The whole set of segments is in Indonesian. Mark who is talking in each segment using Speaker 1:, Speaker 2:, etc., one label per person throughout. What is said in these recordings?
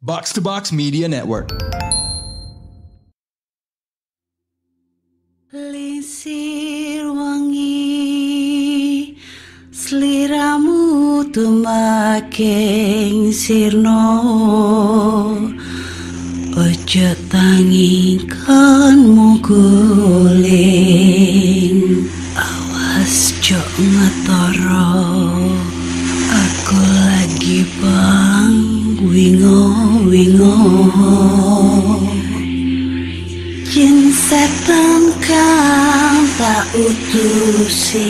Speaker 1: Box to Box Media Network.
Speaker 2: Lisir wangi sliramu tumaking sirno ojo tangikanmu guling awas jo ngetoro aku lagi bang wingo Jin setan kang tak utusi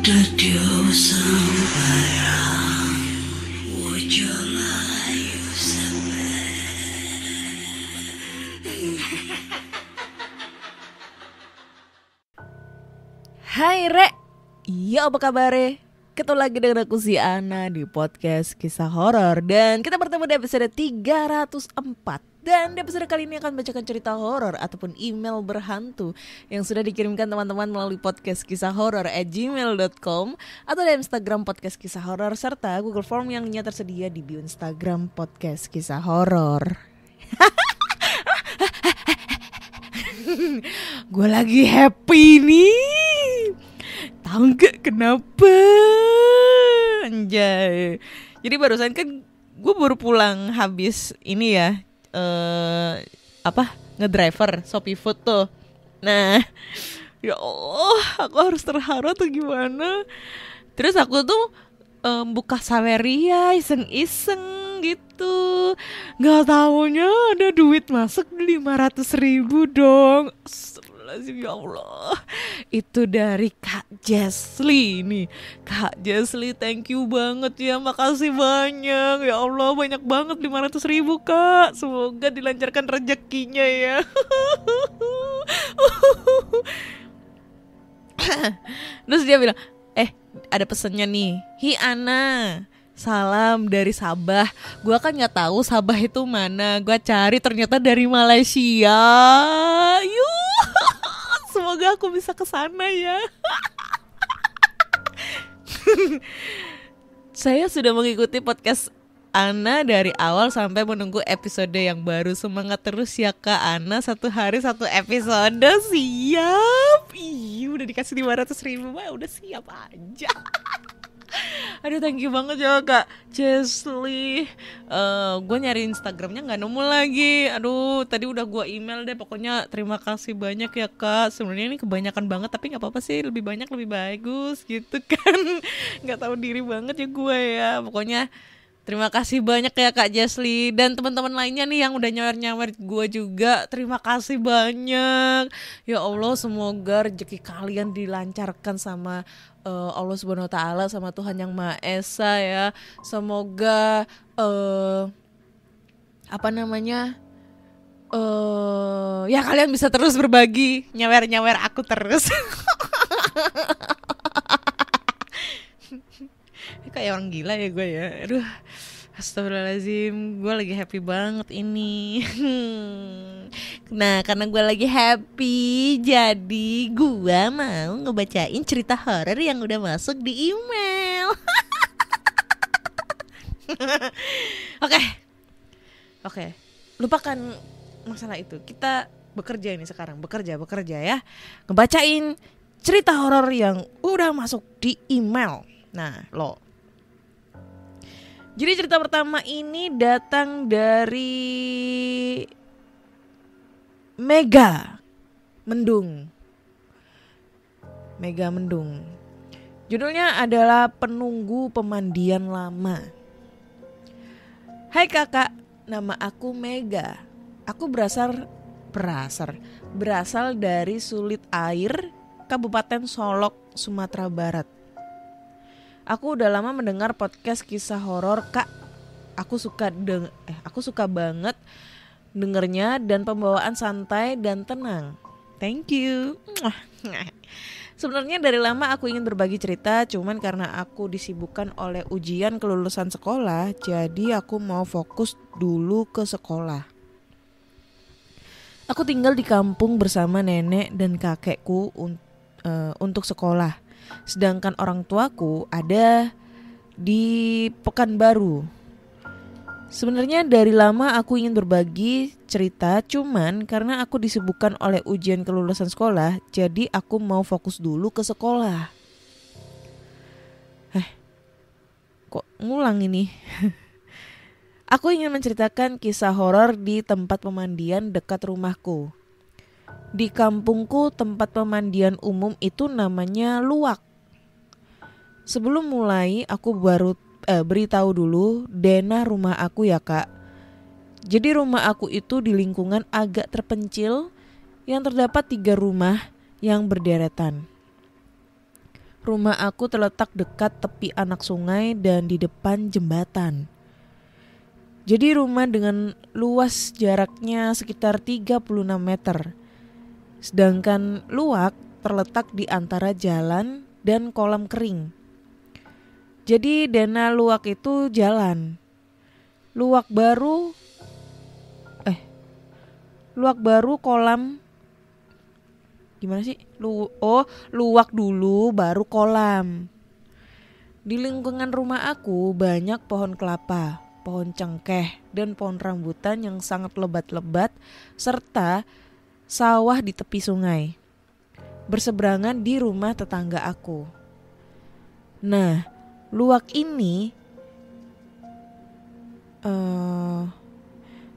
Speaker 2: Dadyo sembarang Wojo layu
Speaker 3: Hai Re, iya apa kabare? Ketemu lagi dengan aku si Ana di podcast kisah horor. Dan kita bertemu di episode 304. Dan di episode kali ini akan bacakan cerita horor ataupun email berhantu yang sudah dikirimkan teman-teman melalui podcast kisah horor@gmail.com atau di Instagram podcast kisah horor serta Google Form yang tersedia di bio Instagram podcast kisah horor. Gue lagi happy nih. Tahu gak kenapa? Anjay. Jadi barusan kan gue baru pulang habis ini ya. Ngedriver Shopee Food tuh. Nah, ya Allah, aku harus terharu atau gimana? Terus aku tuh buka Saweria iseng-iseng gitu. Gak taunya ada duit masuk 500.000 dong. Ya Allah, itu dari Kak Jesly nih. Kak Jesly, thank you banget ya, makasih banyak. Ya Allah, banyak banget 500.000 Kak. Semoga dilancarkan rezekinya ya. Terus dia bilang, ada pesennya nih. Hi Ana, salam dari Sabah. Gua kan nggak tahu Sabah itu mana. Gua cari ternyata dari Malaysia. Yuh. Semoga aku bisa ke sana ya. Saya sudah mengikuti podcast Ana dari awal sampai menunggu episode yang baru. Semangat terus ya Kak Ana, 1 hari 1 episode. Siap. Ih, udah dikasih 500.000 mah udah siap aja. Aduh, thank you banget ya Kak Jesly. Gue nyari Instagramnya gak nemu lagi. Aduh, tadi udah gue email deh. Pokoknya terima kasih banyak ya Kak. Sebenarnya ini kebanyakan banget, tapi gak apa-apa sih. Lebih banyak lebih bagus gitu kan. Gak tahu diri banget ya gue ya. Pokoknya terima kasih banyak ya Kak Jesly. Dan teman-teman lainnya nih yang udah nyawer-nyawer gue juga, terima kasih banyak. Ya Allah, semoga rezeki kalian dilancarkan sama Allah Subhanahu wa Ta'ala, sama Tuhan Yang Maha Esa ya. Semoga ya kalian bisa terus berbagi, nyawer-nyawer aku terus. Kayak orang gila ya gue ya. Aduh, astagfirullahaladzim, gue lagi happy banget ini. Nah, karena gue lagi happy, jadi gue mau ngebacain cerita horor yang udah masuk di email. Oke, lupakan masalah itu. Kita bekerja ini sekarang, bekerja ya. Ngebacain cerita horor yang udah masuk di email. Nah, jadi cerita pertama ini datang dari Mega Mendung. Judulnya adalah Penunggu Pemandian Lama. Hai kakak, nama aku Mega. Aku berasal dari Sulit Air, Kabupaten Solok, Sumatera Barat. Aku udah lama mendengar podcast kisah horor Kak. Aku suka banget dengernya dan pembawaan santai dan tenang. Thank you. Sebenarnya dari lama aku ingin berbagi cerita, cuman karena aku disibukkan oleh ujian kelulusan sekolah, jadi aku mau fokus dulu ke sekolah. Aku tinggal di kampung bersama nenek dan kakekku untuk sekolah. Sedangkan orang tuaku ada di Pekanbaru. Sebenarnya dari lama aku ingin berbagi cerita, cuman karena aku disibukkan oleh ujian kelulusan sekolah, jadi aku mau fokus dulu ke sekolah. Kok ngulang ini? Aku ingin menceritakan kisah horor di tempat pemandian dekat rumahku. Di kampungku tempat pemandian umum itu namanya luwak. Sebelum mulai aku beritahu dulu denah rumah aku ya kak. Jadi rumah aku itu di lingkungan agak terpencil yang terdapat 3 rumah yang berderetan. Rumah aku terletak dekat tepi anak sungai dan di depan jembatan. Jadi rumah dengan luas jaraknya sekitar 36 meter. Sedangkan luwak terletak di antara jalan dan kolam kering. Jadi denah luwak itu jalan. Luwak baru kolam. Gimana sih? Luwak dulu baru kolam. Di lingkungan rumah aku banyak pohon kelapa, pohon cengkeh, dan pohon rambutan yang sangat lebat-lebat serta sawah di tepi sungai. Berseberangan di rumah tetangga aku. Nah, luwak ini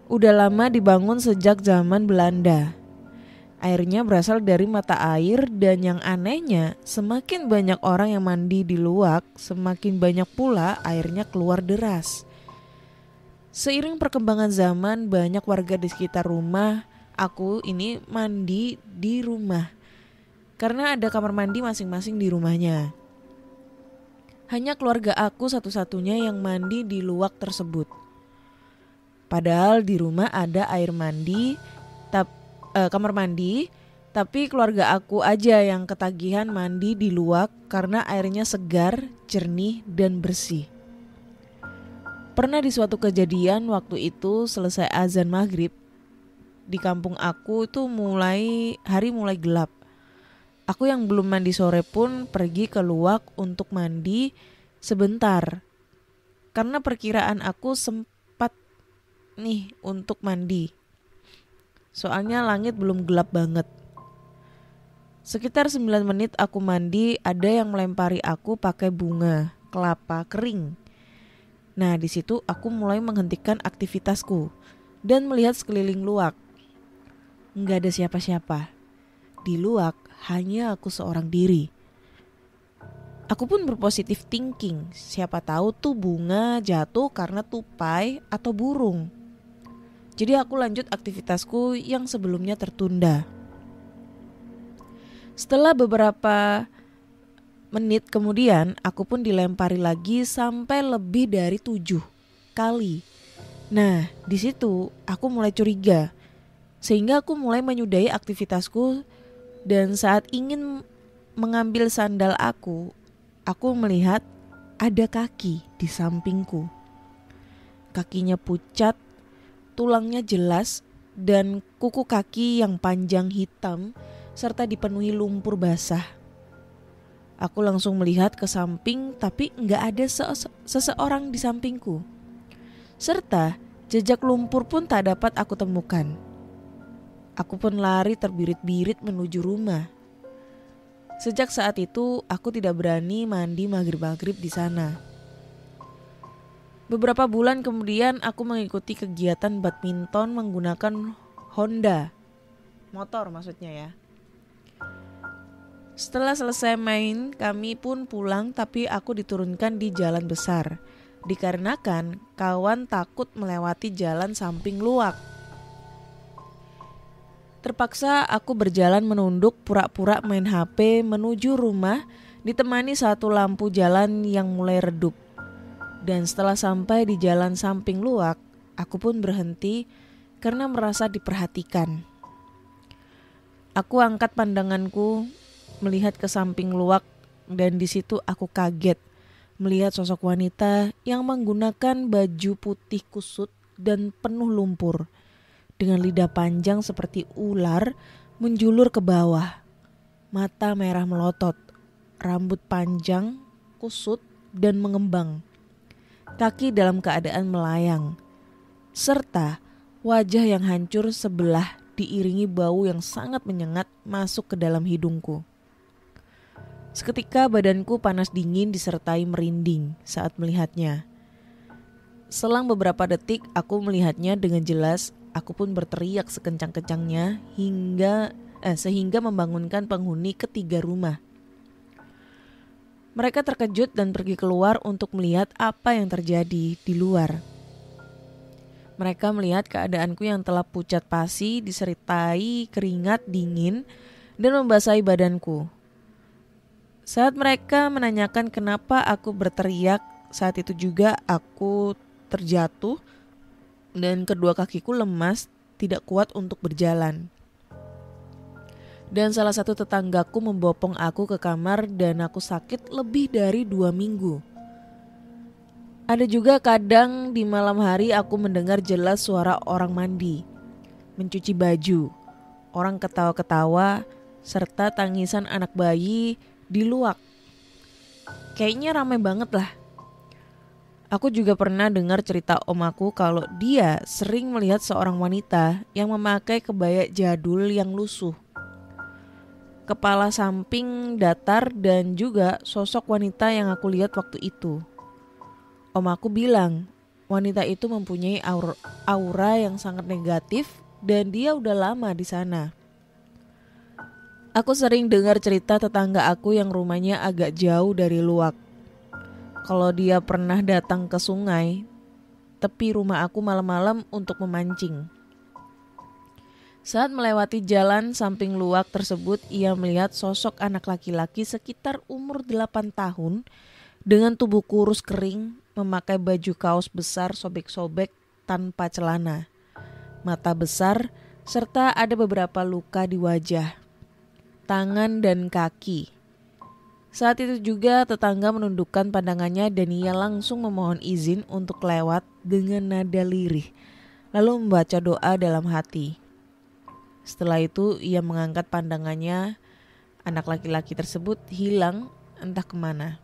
Speaker 3: udah lama dibangun sejak zaman Belanda. Airnya berasal dari mata air dan yang anehnya semakin banyak orang yang mandi di luwak, semakin banyak pula airnya keluar deras. Seiring perkembangan zaman banyak warga di sekitar rumah aku ini mandi di rumah. Karena ada kamar mandi masing-masing di rumahnya. Hanya keluarga aku satu-satunya yang mandi di luwak tersebut. Padahal di rumah ada air mandi, kamar mandi, tapi keluarga aku aja yang ketagihan mandi di luwak karena airnya segar, jernih, dan bersih. Pernah di suatu kejadian waktu itu selesai azan maghrib, di kampung aku itu hari mulai gelap. Aku yang belum mandi sore pun pergi ke luwak untuk mandi sebentar. Karena perkiraan aku sempat nih untuk mandi. Soalnya langit belum gelap banget. Sekitar 9 menit aku mandi, ada yang melempari aku pakai bunga kelapa kering. Nah, di situ aku mulai menghentikan aktivitasku dan melihat sekeliling luwak. Nggak ada siapa-siapa. Di luwak hanya aku seorang diri. Aku pun berpositif thinking, siapa tahu tuh bunga jatuh karena tupai atau burung. Jadi aku lanjut aktivitasku yang sebelumnya tertunda. Setelah beberapa menit kemudian, aku pun dilempari lagi sampai lebih dari 7 kali. Nah, di situ aku mulai curiga. Sehingga aku mulai menyudahi aktivitasku dan saat ingin mengambil sandal aku melihat ada kaki di sampingku. Kakinya pucat, tulangnya jelas, dan kuku kaki yang panjang hitam serta dipenuhi lumpur basah. Aku langsung melihat ke samping tapi nggak ada seseorang di sampingku. Serta jejak lumpur pun tak dapat aku temukan. Aku pun lari terbirit-birit menuju rumah. Sejak saat itu aku tidak berani mandi maghrib-maghrib di sana. Beberapa bulan kemudian aku mengikuti kegiatan badminton menggunakan Honda. Motor maksudnya ya. Setelah selesai main, kami pun pulang tapi aku diturunkan di jalan besar. Dikarenakan kawan takut melewati jalan samping luwak. Terpaksa aku berjalan menunduk pura-pura main HP menuju rumah ditemani satu lampu jalan yang mulai redup. Dan setelah sampai di jalan samping luwak, aku pun berhenti karena merasa diperhatikan. Aku angkat pandanganku melihat ke samping luwak dan di situ aku kaget melihat sosok wanita yang menggunakan baju putih kusut dan penuh lumpur. Dengan lidah panjang seperti ular menjulur ke bawah. Mata merah melotot, rambut panjang, kusut dan mengembang. Kaki dalam keadaan melayang. serta wajah yang hancur sebelah diiringi bau yang sangat menyengat masuk ke dalam hidungku. Seketika badanku panas dingin disertai merinding saat melihatnya. Selang beberapa detik aku melihatnya dengan jelas, aku pun berteriak sekencang-kencangnya sehingga membangunkan penghuni ketiga rumah. Mereka terkejut dan pergi keluar untuk melihat apa yang terjadi di luar. Mereka melihat keadaanku yang telah pucat pasi disertai keringat dingin dan membasahi badanku. Saat mereka menanyakan kenapa aku berteriak, saat itu juga aku terjatuh dan kedua kakiku lemas, tidak kuat untuk berjalan. Dan salah satu tetanggaku membopong aku ke kamar dan aku sakit lebih dari 2 minggu. Ada juga kadang di malam hari aku mendengar jelas suara orang mandi, mencuci baju, orang ketawa-ketawa, serta tangisan anak bayi di luak. Kayaknya ramai banget lah. Aku juga pernah dengar cerita om aku kalau dia sering melihat seorang wanita yang memakai kebaya jadul yang lusuh. Kepala samping datar dan juga sosok wanita yang aku lihat waktu itu. Om aku bilang, wanita itu mempunyai aura yang sangat negatif dan dia udah lama di sana. Aku sering dengar cerita tetangga aku yang rumahnya agak jauh dari luak. Kalau dia pernah datang ke sungai, tepi rumah aku malam-malam untuk memancing. Saat melewati jalan samping luak tersebut, ia melihat sosok anak laki-laki sekitar umur 8 tahun dengan tubuh kurus kering, memakai baju kaos besar sobek-sobek tanpa celana, mata besar, serta ada beberapa luka di wajah, tangan dan kaki. Saat itu juga tetangga menundukkan pandangannya dan ia langsung memohon izin untuk lewat dengan nada lirih, lalu membaca doa dalam hati. Setelah itu ia mengangkat pandangannya, anak laki-laki tersebut hilang entah kemana.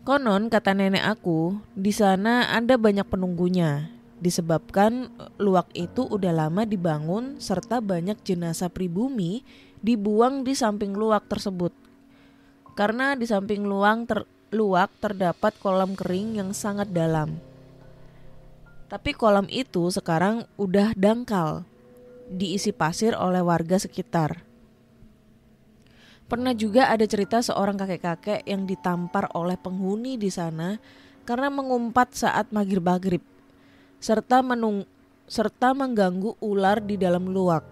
Speaker 3: Konon kata nenek aku, di sana ada banyak penunggunya, disebabkan luak itu udah lama dibangun serta banyak jenazah pribumi dibuang di samping luak tersebut. Karena di samping luak terdapat kolam kering yang sangat dalam. Tapi kolam itu sekarang udah dangkal, diisi pasir oleh warga sekitar. Pernah juga ada cerita seorang kakek-kakek yang ditampar oleh penghuni di sana karena mengumpat saat maghrib-maghrib, serta mengganggu ular di dalam luak.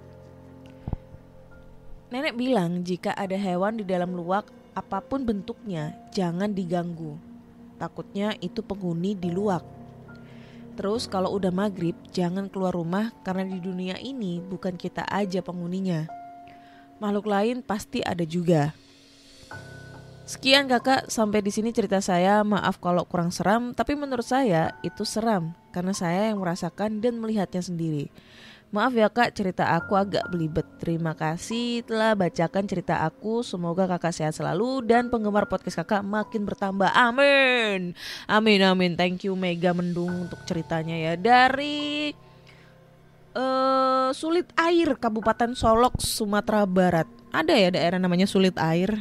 Speaker 3: Nenek bilang jika ada hewan di dalam luak, apapun bentuknya, jangan diganggu. Takutnya itu penghuni di luak. Terus kalau udah maghrib, jangan keluar rumah karena di dunia ini bukan kita aja penghuninya. Makhluk lain pasti ada juga. Sekian kakak, sampai di sini cerita saya. Maaf kalau kurang seram, tapi menurut saya itu seram karena saya yang merasakan dan melihatnya sendiri. Maaf ya kak, cerita aku agak belibet. Terima kasih telah bacakan cerita aku. Semoga kakak sehat selalu dan penggemar podcast kakak makin bertambah. Amin. Amin amin. Thank you Mega Mendung untuk ceritanya ya. Dari Sulit Air, Kabupaten Solok, Sumatera Barat. Ada ya daerah namanya Sulit Air.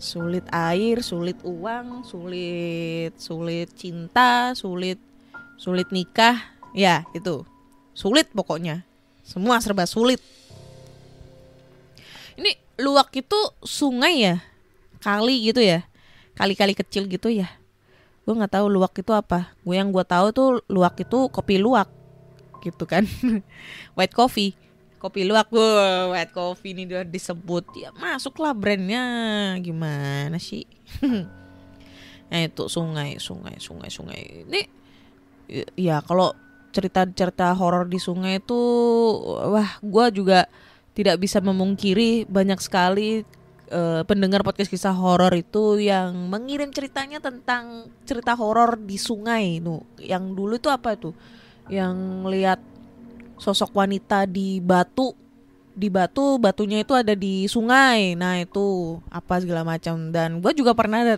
Speaker 3: Sulit air, sulit uang, sulit cinta, sulit nikah. Ya itu, sulit pokoknya. Semua serba sulit. Ini luak itu sungai ya, kali gitu ya, kali-kali kecil gitu ya. Gue nggak tahu luak itu apa. Yang gue tahu tuh luak itu kopi luak, gitu kan. White coffee, kopi luak. White coffee ini udah disebut ya, masuklah brandnya. Gimana sih? Nah itu sungai. Ini ya kalau cerita horor di sungai itu, wah gue juga tidak bisa memungkiri banyak sekali pendengar podcast kisah horor itu yang mengirim ceritanya tentang cerita horor di sungai. Yang dulu itu apa tuh? Yang lihat sosok wanita di batunya itu ada di sungai. Nah itu apa segala macam. Dan gue juga pernah ada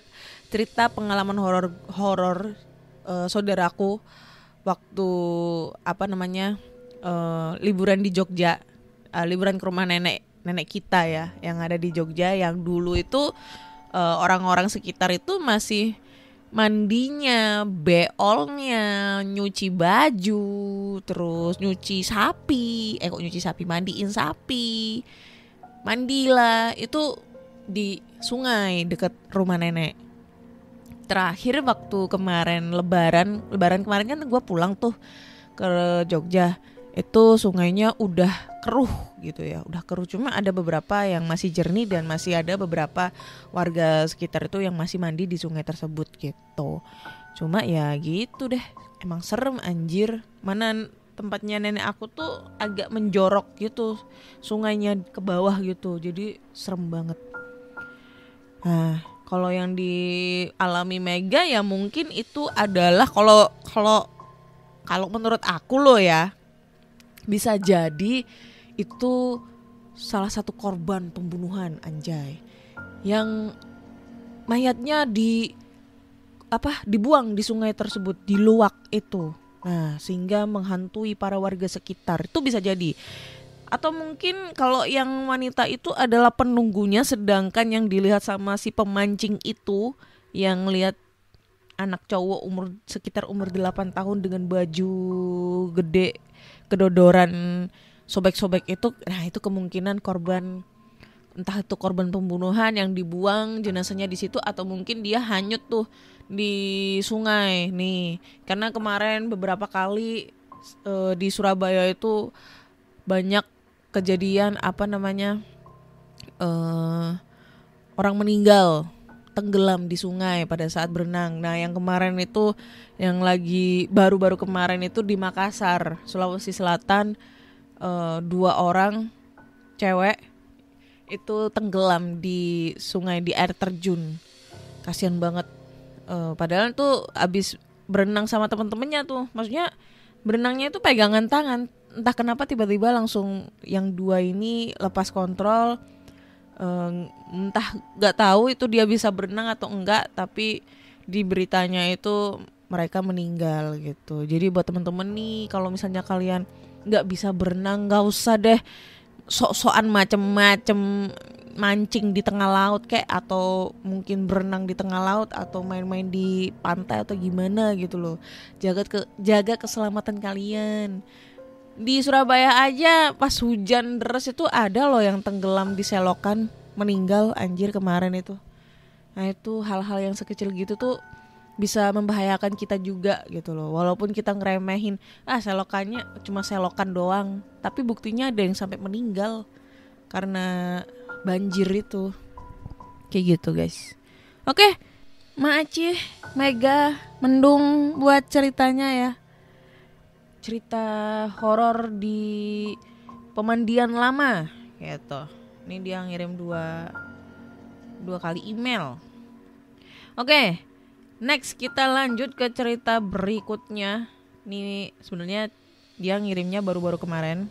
Speaker 3: cerita pengalaman horor saudaraku waktu liburan di Jogja, liburan ke rumah nenek kita ya, yang ada di Jogja, yang dulu itu orang-orang sekitar itu masih mandinya, beolnya, nyuci baju, terus nyuci sapi, mandiin sapi, mandilah itu di sungai deket rumah nenek. Terakhir waktu kemarin lebaran kemarin kan gue pulang tuh ke Jogja, itu sungainya udah keruh gitu ya, udah keruh, cuma ada beberapa yang masih jernih dan masih ada beberapa warga sekitar itu yang masih mandi di sungai tersebut gitu. Cuma ya gitu deh, emang serem anjir. Mana tempatnya nenek aku tuh agak menjorok gitu, sungainya ke bawah gitu, jadi serem banget. Nah, kalau yang dialami Mega ya mungkin itu adalah kalau menurut aku loh ya, bisa jadi itu salah satu korban pembunuhan anjay, yang mayatnya dibuang di sungai tersebut, di luwak itu. Nah, sehingga menghantui para warga sekitar. Itu bisa jadi. Atau mungkin kalau yang wanita itu adalah penunggunya, sedangkan yang dilihat sama si pemancing itu yang lihat anak cowok sekitar umur 8 tahun dengan baju gede kedodoran sobek-sobek itu. Nah, itu kemungkinan korban, entah itu korban pembunuhan yang dibuang jenazahnya di situ, atau mungkin dia hanyut tuh di sungai nih. Karena kemarin beberapa kali di Surabaya itu banyak kejadian orang meninggal tenggelam di sungai pada saat berenang. Nah, yang kemarin itu, yang lagi baru-baru kemarin itu di Makassar, Sulawesi Selatan, 2 orang cewek itu tenggelam di sungai, di air terjun. Kasian banget. Padahal tuh abis berenang sama temen-temennya tuh, maksudnya berenangnya itu pegangan tangan. Entah kenapa tiba-tiba langsung yang 2 ini lepas kontrol. Entah gak tahu itu dia bisa berenang atau enggak, tapi di beritanya itu mereka meninggal gitu. Jadi buat temen-temen nih, kalau misalnya kalian gak bisa berenang, gak usah deh sok-sokan macem-macem mancing di tengah laut kayak, atau mungkin berenang di tengah laut, atau main-main di pantai atau gimana gitu loh. Jaga keselamatan kalian. Di Surabaya aja pas hujan deras itu ada loh yang tenggelam di selokan, meninggal anjir kemarin itu. Nah, itu hal-hal yang sekecil gitu tuh bisa membahayakan kita juga gitu loh. Walaupun kita ngeremehin, selokannya cuma selokan doang, tapi buktinya ada yang sampai meninggal karena banjir itu. Kayak gitu guys. Oke, Ma Acih, Mega, Mendung buat ceritanya ya. Cerita horor di pemandian lama gitu. Ini dia ngirim dua kali email. Oke, next kita lanjut ke cerita berikutnya. Ini sebenarnya dia ngirimnya baru-baru kemarin.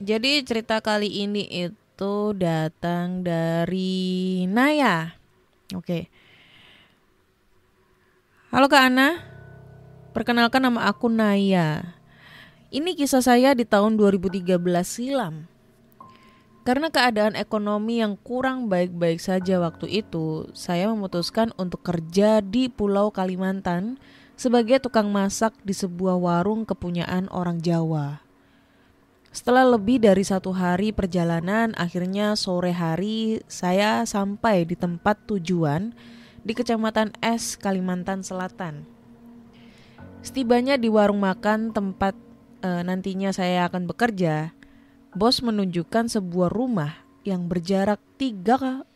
Speaker 3: Jadi cerita kali ini itu datang dari Naya. Oke. Halo Kak Ana, perkenalkan nama aku Naya. Ini kisah saya di tahun 2013 silam. Karena keadaan ekonomi yang kurang baik-baik saja waktu itu, saya memutuskan untuk kerja di Pulau Kalimantan sebagai tukang masak di sebuah warung kepunyaan orang Jawa. Setelah lebih dari 1 hari perjalanan, akhirnya sore hari saya sampai di tempat tujuan di Kecamatan Es, Kalimantan Selatan. Setibanya di warung makan tempat nantinya saya akan bekerja, bos menunjukkan sebuah rumah yang berjarak 30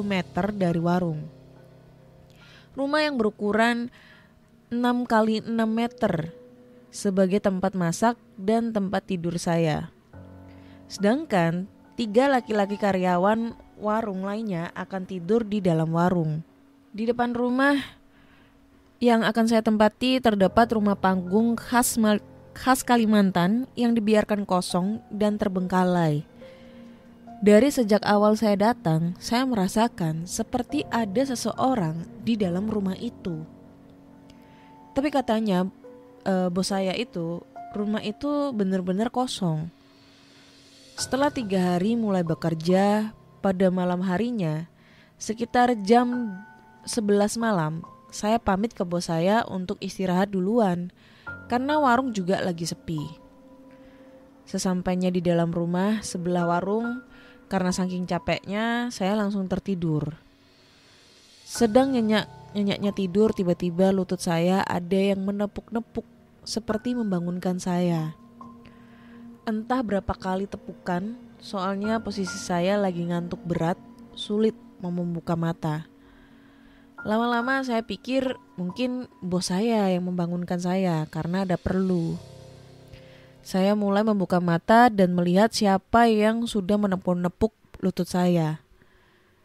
Speaker 3: meter dari warung. Rumah yang berukuran 6 kali 6 meter sebagai tempat masak dan tempat tidur saya. Sedangkan 3 laki-laki karyawan warung lainnya akan tidur di dalam warung. Di depan rumah yang akan saya tempati terdapat rumah panggung khas Kalimantan yang dibiarkan kosong dan terbengkalai. Dari sejak awal saya datang, saya merasakan seperti ada seseorang di dalam rumah itu. Tapi katanya bos saya itu, rumah itu benar-benar kosong. Setelah 3 hari mulai bekerja, pada malam harinya, sekitar jam 11 malam, saya pamit ke bos saya untuk istirahat duluan, karena warung juga lagi sepi. Sesampainya di dalam rumah sebelah warung, karena saking capeknya, saya langsung tertidur. Sedang nyenyak-nyenyaknya tidur, tiba-tiba lutut saya ada yang menepuk-nepuk, seperti membangunkan saya. Entah berapa kali tepukan, soalnya posisi saya lagi ngantuk berat, sulit mau membuka mata. Lama-lama saya pikir mungkin bos saya yang membangunkan saya karena ada perlu. Saya mulai membuka mata dan melihat siapa yang sudah menepuk-nepuk lutut saya.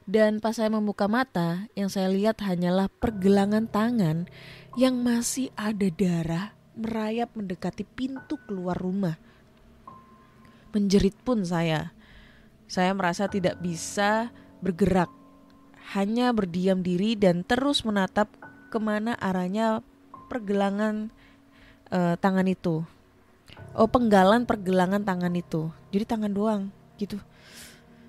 Speaker 3: Dan pas saya membuka mata, yang saya lihat hanyalah pergelangan tangan yang masih ada darah merayap mendekati pintu keluar rumah. Menjerit pun saya. Saya merasa tidak bisa bergerak, hanya berdiam diri dan terus menatap kemana arahnya pergelangan tangan itu. Penggalan pergelangan tangan itu. Jadi tangan doang gitu.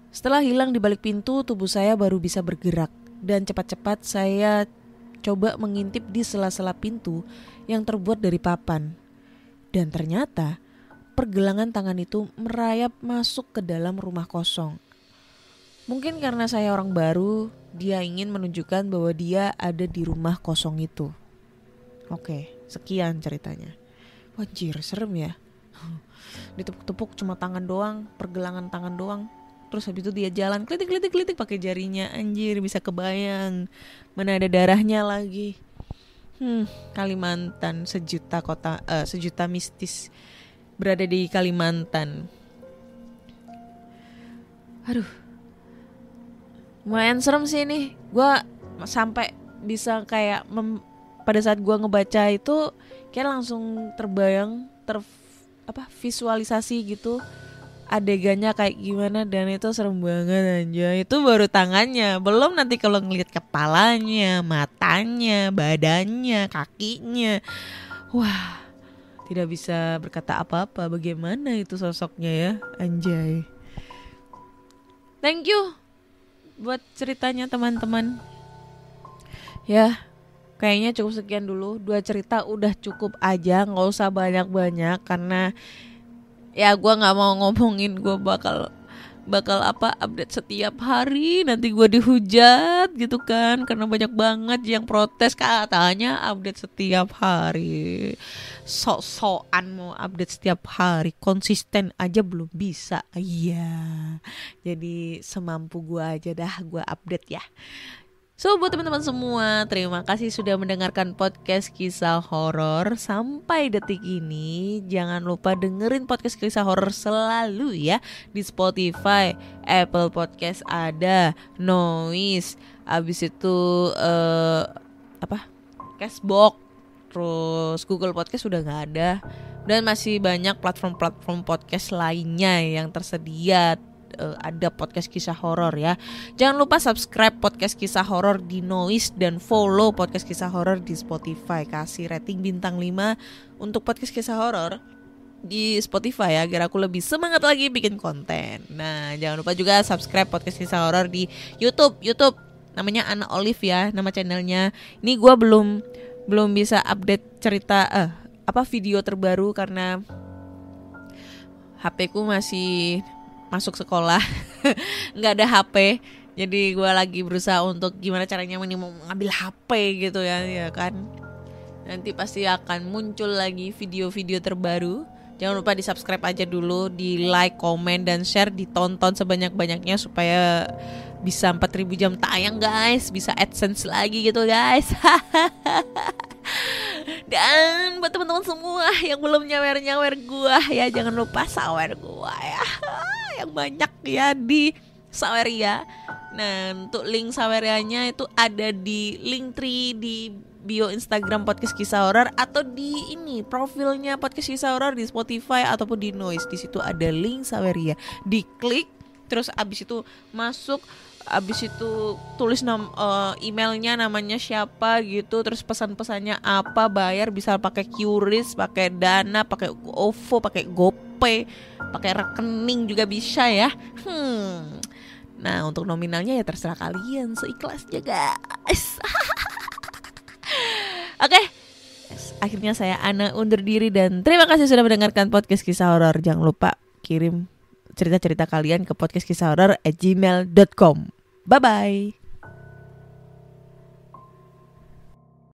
Speaker 3: Setelah hilang di balik pintu, tubuh saya baru bisa bergerak. Dan cepat-cepat saya coba mengintip di sela-sela pintu yang terbuat dari papan. Dan ternyata pergelangan tangan itu merayap masuk ke dalam rumah kosong. Mungkin karena saya orang baru, dia ingin menunjukkan bahwa dia ada di rumah kosong itu. Oke, sekian ceritanya. Wajir, serem ya. Ditepuk-tepuk cuma tangan doang, pergelangan tangan doang. Terus habis itu dia jalan klitik pakai jarinya. Anjir, bisa kebayang. Mana ada darahnya lagi. Kalimantan, sejuta mistis berada di Kalimantan. Aduh, lumayan serem sih ini. Gue sampai bisa kayak pada saat gue ngebaca itu kayak langsung terbayang, visualisasi gitu adegannya kayak gimana, dan itu serem banget aja. Itu baru tangannya, belum nanti kalau ngelihat kepalanya, matanya, badannya, kakinya. Wah, tidak bisa berkata apa-apa. Bagaimana itu sosoknya ya, anjay. Thank you buat ceritanya teman-teman. Ya, kayaknya cukup sekian dulu. 2 cerita udah cukup aja, gak usah banyak-banyak. Karena ya gue gak mau ngomongin gue bakal update setiap hari. Nanti gue dihujat gitu kan, karena banyak banget yang protes katanya update setiap hari. Sok-sokan mau update setiap hari, konsisten aja belum bisa. Iya, jadi semampu gue aja dah gue update ya. So buat teman-teman semua, terima kasih sudah mendengarkan podcast kisah horor sampai detik ini. Jangan lupa dengerin podcast kisah horor selalu ya di Spotify, Apple Podcast ada, Noise, abis itu Castbox, terus Google Podcast sudah nggak ada, dan masih banyak platform-platform podcast lainnya yang tersedia. Ada podcast kisah horor ya. Jangan lupa subscribe podcast kisah horor di Noise dan follow podcast kisah horor di Spotify. Kasih rating bintang 5 untuk podcast kisah horor di Spotify ya, agar aku lebih semangat lagi bikin konten. Nah, jangan lupa juga subscribe podcast kisah horor di YouTube. Namanya Anna Olive ya, nama channelnya. Ini gue belum bisa update cerita video terbaru karena HP ku masih masuk sekolah. Nggak ada HP, jadi gue lagi berusaha untuk gimana caranya mengambil HP gitu ya kan. Nanti pasti akan muncul lagi video-video terbaru. Jangan lupa di subscribe aja dulu, di like, komen, dan share, ditonton sebanyak-banyaknya supaya bisa 4.000 jam tayang guys, bisa AdSense lagi gitu guys. Dan buat teman-teman semua yang belum nyawer gua ya, jangan lupa sawer gua ya, yang banyak ya di Saweria. Nah, untuk link Sawerianya itu ada di Linktree di bio Instagram podcast kisah horor, atau di ini profilnya podcast kisah horor di Spotify ataupun di Noise. Di situ ada link Saweria, diklik terus abis itu masuk abis itu tulis emailnya, namanya siapa gitu, terus pesan-pesannya apa, bayar bisa pakai QRIS, pakai Dana, pakai OVO, pakai GoPay, pakai rekening juga bisa ya. Nah untuk nominalnya ya terserah kalian, seikhlasnya guys. Oke. Akhirnya saya Ana undur diri dan terima kasih sudah mendengarkan podcast kisah horor. Jangan lupa kirim cerita-cerita kalian ke podcastkisahhoror@gmail.com. Bye-bye.